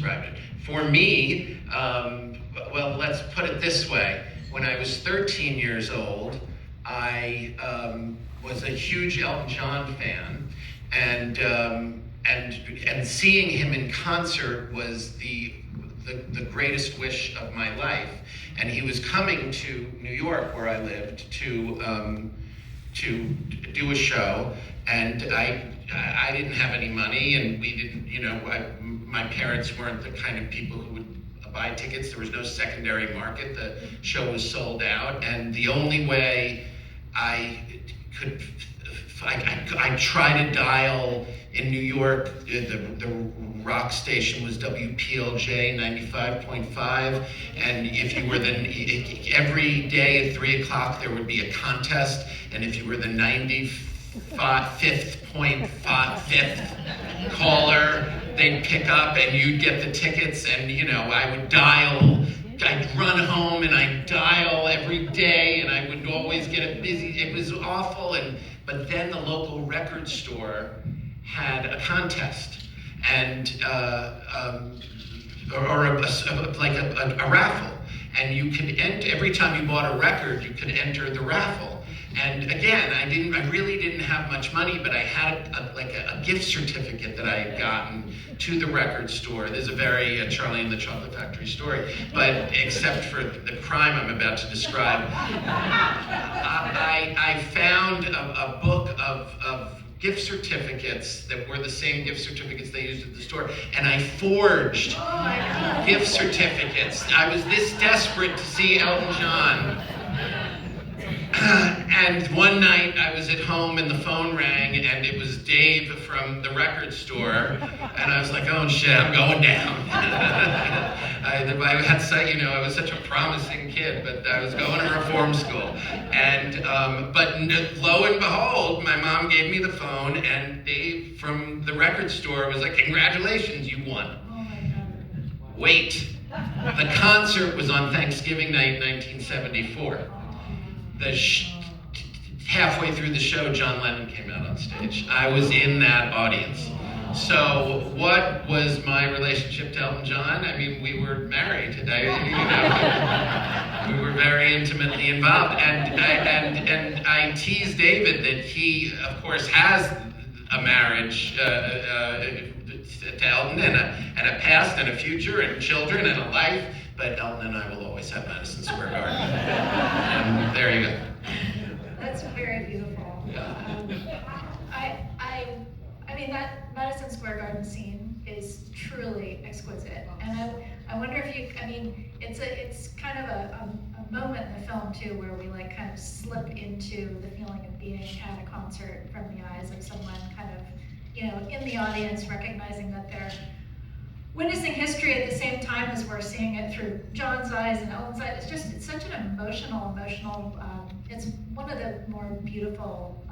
described it. For me, well, let's put it this way. When I was 13 years old, I was a huge Elton John fan, and seeing him in concert was the greatest wish of my life. And he was coming to New York, where I lived, to do a show, and I didn't have any money, and we didn't, my parents weren't the kind of people who would buy tickets. There was no secondary market. The show was sold out, and the only way I tried to dial in New York. The rock station was WPLJ 95.5, and if you were every day at 3 o'clock there would be a contest, and if you were the 95th caller, they'd pick up and you'd get the tickets, and I'd run home and I'd dial every day, and I would always get it busy. It was awful, but then the local record store had a contest, and a raffle, and you could enter. Every time you bought a record, you could enter the raffle. And again, I really didn't have much money, but I had a gift certificate that I had gotten to the record store. There's a very Charlie and the Chocolate Factory story, but except for the crime I'm about to describe, I found a book of gift certificates that were the same gift certificates they used at the store, and I forged gift certificates. I was this desperate to see Elton John. And one night I was at home and the phone rang, and it was Dave from the record store, and I was like, oh shit, I'm going down. I was such a promising kid, but I was going to reform school. And, but lo and behold, my mom gave me the phone, and Dave from the record store was like, congratulations, you won. Oh my God. Wait, the concert was on Thanksgiving night, 1974. Halfway through the show, John Lennon came out on stage. I was in that audience. So what was my relationship to Elton John? I mean, we were married. We were very intimately involved. And I teased David that he, of course, has a marriage to Elton, and a past and a future and children and a life. But Elton and I will always have Madison Square Garden. And there you go. That's very beautiful. Yeah. I mean, that Madison Square Garden scene is truly exquisite. And I wonder if it's kind of a moment in the film too, where we kind of slip into the feeling of being at a concert from the eyes of someone kind of, in the audience, recognizing that they're witnessing history at the same time as we're seeing it through John's eyes and Elton's eyes. It's such an emotional, it's one of the more beautiful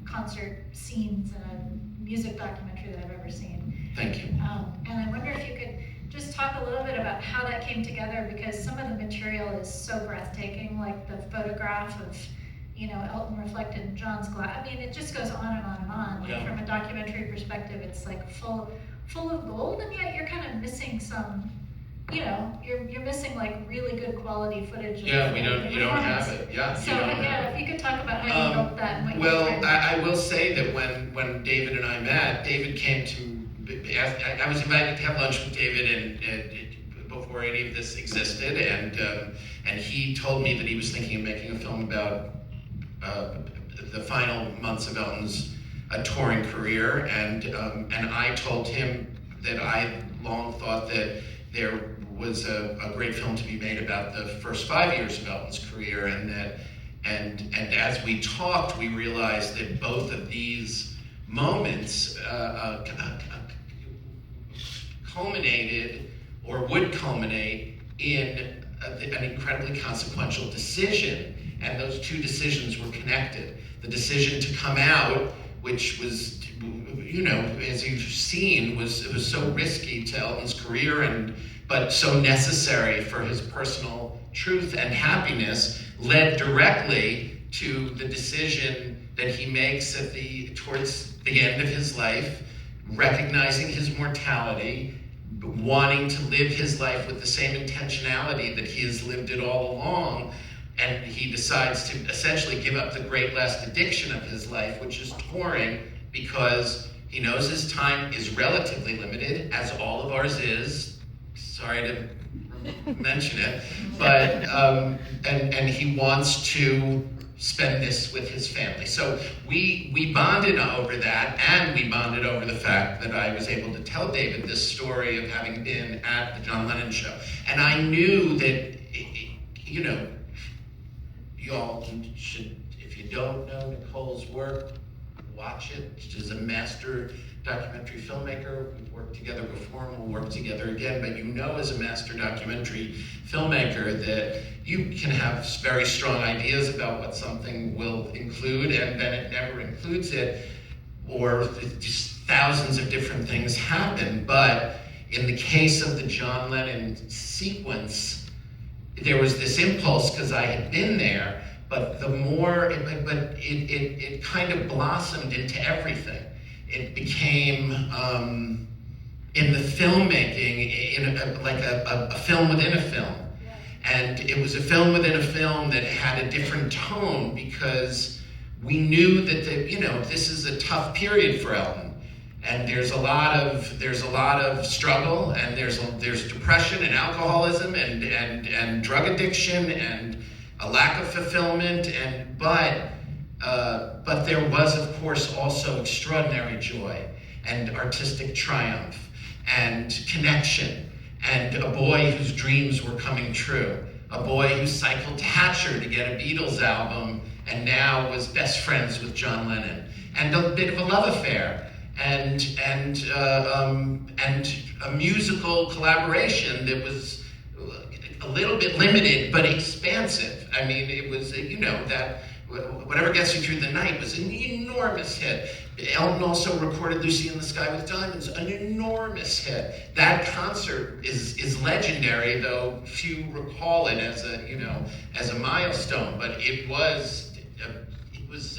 concert scenes in a music documentary that I've ever seen. Thank you. And I wonder if you could just talk a little bit about how that came together, because some of the material is so breathtaking, like the photograph of Elton reflected in John's glass. I mean, it just goes on and on and on. Yeah. From a documentary perspective, it's full of gold, and yet you're kind of missing some, you're missing really good quality footage. You don't have it. Yeah. So if you could talk about how you built that and what you Well, I will say that when David and I met, David came to. I was invited to have lunch with David and before any of this existed, and he told me that he was thinking of making a film about the final months of Elton's touring career, and I told him that I long thought that there was a great film to be made about the first 5 years of Elton's career, and as we talked, we realized that both of these moments culminated or would culminate in an incredibly consequential decision, and those two decisions were connected. The decision to come out, which was, as you've seen, it was so risky to Elton's career, but so necessary for his personal truth and happiness, led directly to the decision that he makes towards the end of his life, recognizing his mortality, wanting to live his life with the same intentionality that he has lived it all along, and he decides to essentially give up the great last addiction of his life, which is touring, because he knows his time is relatively limited, as all of ours is. Sorry to mention it, but and he wants to spend this with his family. So we bonded over that, and we bonded over the fact that I was able to tell David this story of having been at the John Lennon show. And I knew that, you know, you all should, if you don't know Nicole's work, watch it. She's a master documentary filmmaker. We've worked together before and we'll work together again, but you know as a master documentary filmmaker that you can have very strong ideas about what something will include, and then it never includes it, or just thousands of different things happen. But in the case of the John Lennon sequence, there was this impulse because I had been there, but it kind of blossomed into everything. It became, in the filmmaking, like a film within a film. And it was a film within a film that had a different tone because we knew that this is a tough period for Elton. And there's a lot of struggle, and there's depression and alcoholism and drug addiction and a lack of fulfillment, but there was, of course, also extraordinary joy and artistic triumph and connection, and a boy whose dreams were coming true, a boy who cycled to Hatcher to get a Beatles album and now was best friends with John Lennon, and a bit of a love affair, and a musical collaboration that was a little bit limited but expansive. I mean, it was, that Whatever Gets You Through the Night was an enormous hit. Elton also recorded Lucy in the Sky with Diamonds, an enormous hit. That concert is legendary, though few recall it as a milestone. But it was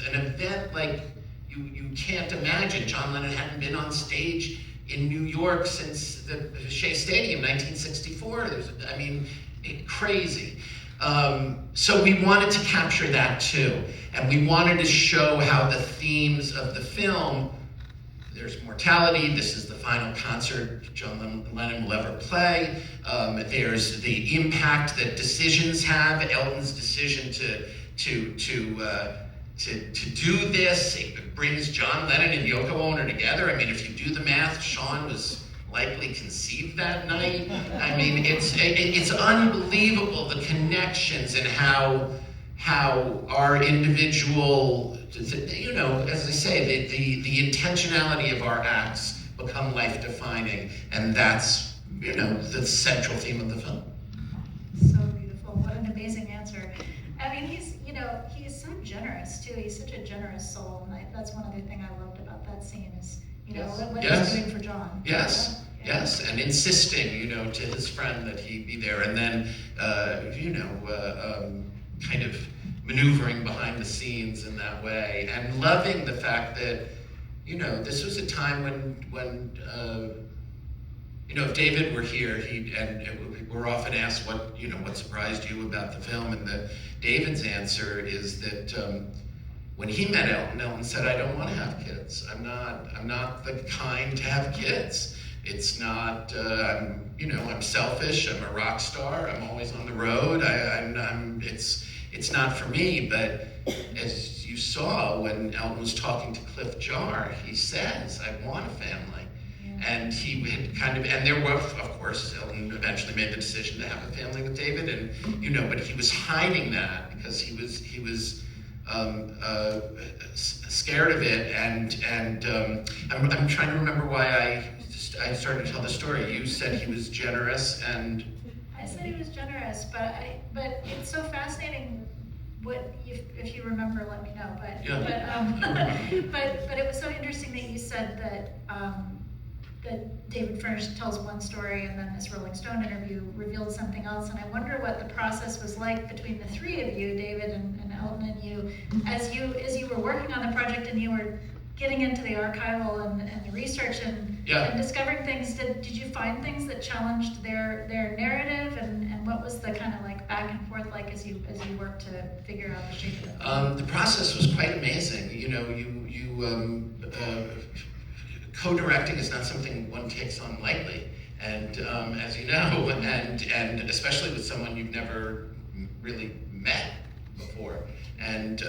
an event like you can't imagine. John Lennon hadn't been on stage in New York since the Shea Stadium, 1964. Crazy. So we wanted to capture that too, and we wanted to show how the themes of the film, there's mortality, this is the final concert John Lennon will ever play, there's the impact that decisions have, Elton's decision to do this, it brings John Lennon and Yoko Ono together. I mean, if you do the math, Sean was likely conceived that night. I mean, it's unbelievable, the connections and how our individual, as I say, the intentionality of our acts become life-defining, and that's, the central theme of the film. So beautiful. What an amazing answer. I mean, he's so generous too. He's such a generous soul, and that's one other thing I loved about that scene is, what he's doing for John. Yes. Yeah. Yes, and insisting, to his friend that he be there, and then, kind of maneuvering behind the scenes in that way, and loving the fact that, this was a time when if David were here, we're often asked what surprised you about the film, and David's answer is that when he met Elton said, "I don't want to have kids. I'm not the kind to have kids. It's not, I'm selfish, I'm a rock star, I'm always on the road, it's not for me." But as you saw when Elton was talking to Cliff Jar, he says, "I want a family." Yeah. And he had and there were, of course, Elton eventually made the decision to have a family with David, and, but he was hiding that because he was scared of it, and I'm trying to remember why I started to tell the story. You said he was generous, and I said he was generous, but it's so fascinating. What if you remember, let me know. But yeah. but it was so interesting that you said that David Furnish tells one story, and then this Rolling Stone interview revealed something else. And I wonder what the process was like between the three of you, David and Elton and you, as you were working on the project and you were getting into the archival and the research and discovering things, did you find things that challenged their narrative, and what was the kind of like back and forth like as you worked to figure out the shape of it? The process was quite amazing. Co-directing is not something one takes on lightly, and as you know, and especially with someone you've never really met before, and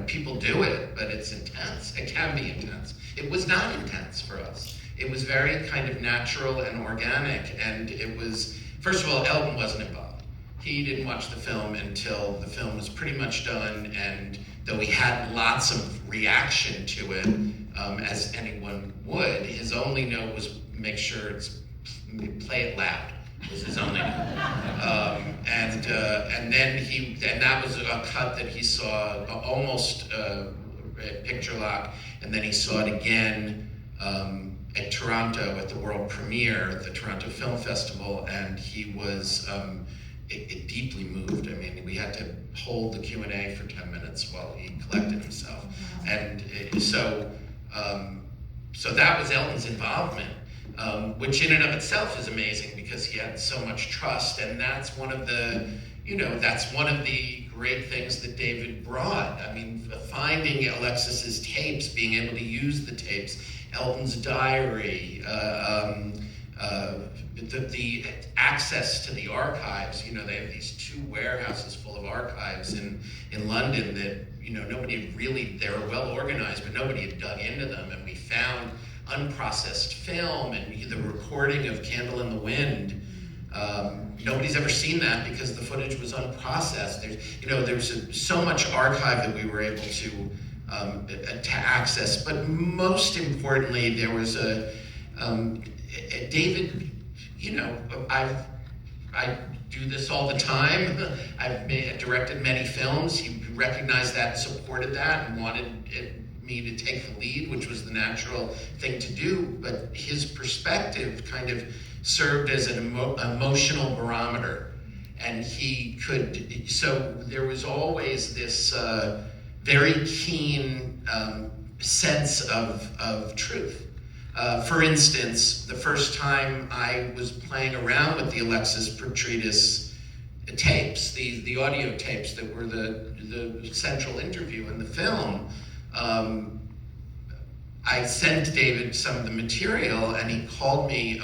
people do it, but it's intense. It can be intense. It was not intense for us. It was very kind of natural and organic, and it was, first of all, Elton wasn't involved. He didn't watch the film until the film was pretty much done, and though he had lots of reaction to it, as anyone would, his only note was make sure play it loud. Was his only note. And that was a cut that he saw almost at Picture Lock, and then he saw it again at Toronto at the world premiere at the Toronto Film Festival, and he was it deeply moved. I mean, we had to hold the Q&A for 10 minutes while he collected himself, and so that was Elton's involvement. Which in and of itself is amazing because he had so much trust, and that's one of the great things that David brought. I mean, finding Alexis's tapes, being able to use the tapes, Elton's diary, the access to the archives. They have these 2 warehouses full of archives in London that nobody really, they were well organized, but nobody had dug into them, and we found unprocessed film and the recording of Candle in the Wind. Nobody's ever seen that because the footage was unprocessed. There's so much archive that we were able to access, but most importantly, there was David. I do this all the time. I've directed many films. He recognized that, supported that, and wanted me to take the lead, which was the natural thing to do, but his perspective kind of served as an emotional barometer, and so there was always this very keen sense of truth. For instance, the first time I was playing around with the Alexis Petridis tapes, the audio tapes that were the central interview in the film, I sent David some of the material, and he called me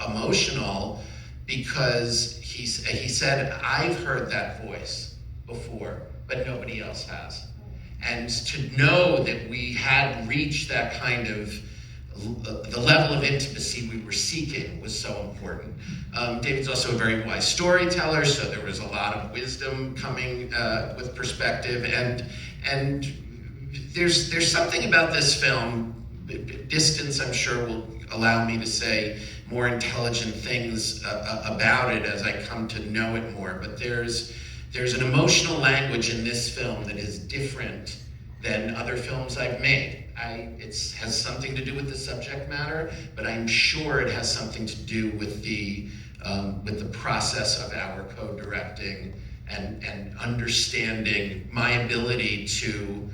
emotional because he said, "I've heard that voice before, but nobody else has." And to know that we had reached that kind of the level of intimacy we were seeking was so important. David's also a very wise storyteller, so there was a lot of wisdom coming with perspective, and there's something about this film. Distance, I'm sure, will allow me to say more intelligent things about it as I come to know it more. But there's an emotional language in this film that is different than other films I've made. It has something to do with the subject matter, but I'm sure it has something to do with the process of our co-directing and understanding my ability to,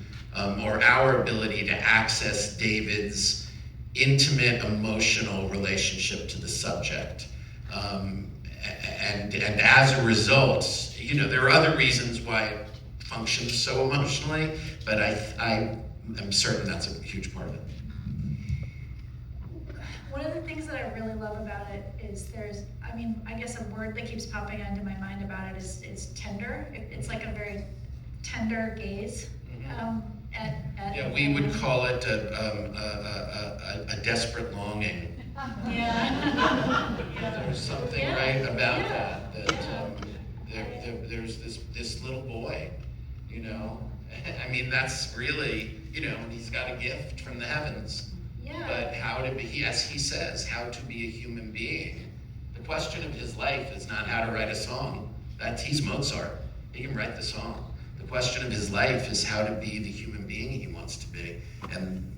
or our ability to access David's intimate emotional relationship to the subject. And as a result, there are other reasons why it functions so emotionally, but I'm certain that's a huge part of it. One of the things that I really love about it is I guess a word that keeps popping into my mind about it is tender. It's like a very tender gaze. We would call it a desperate longing. Yeah. There's something right about that there's this little boy, I mean, that's really, he's got a gift from the heavens. Yeah. But as he says, how to be a human being. The question of his life is not how to write a song. He's Mozart. He can write the song. The question of his life is how to be the human being he wants to be. And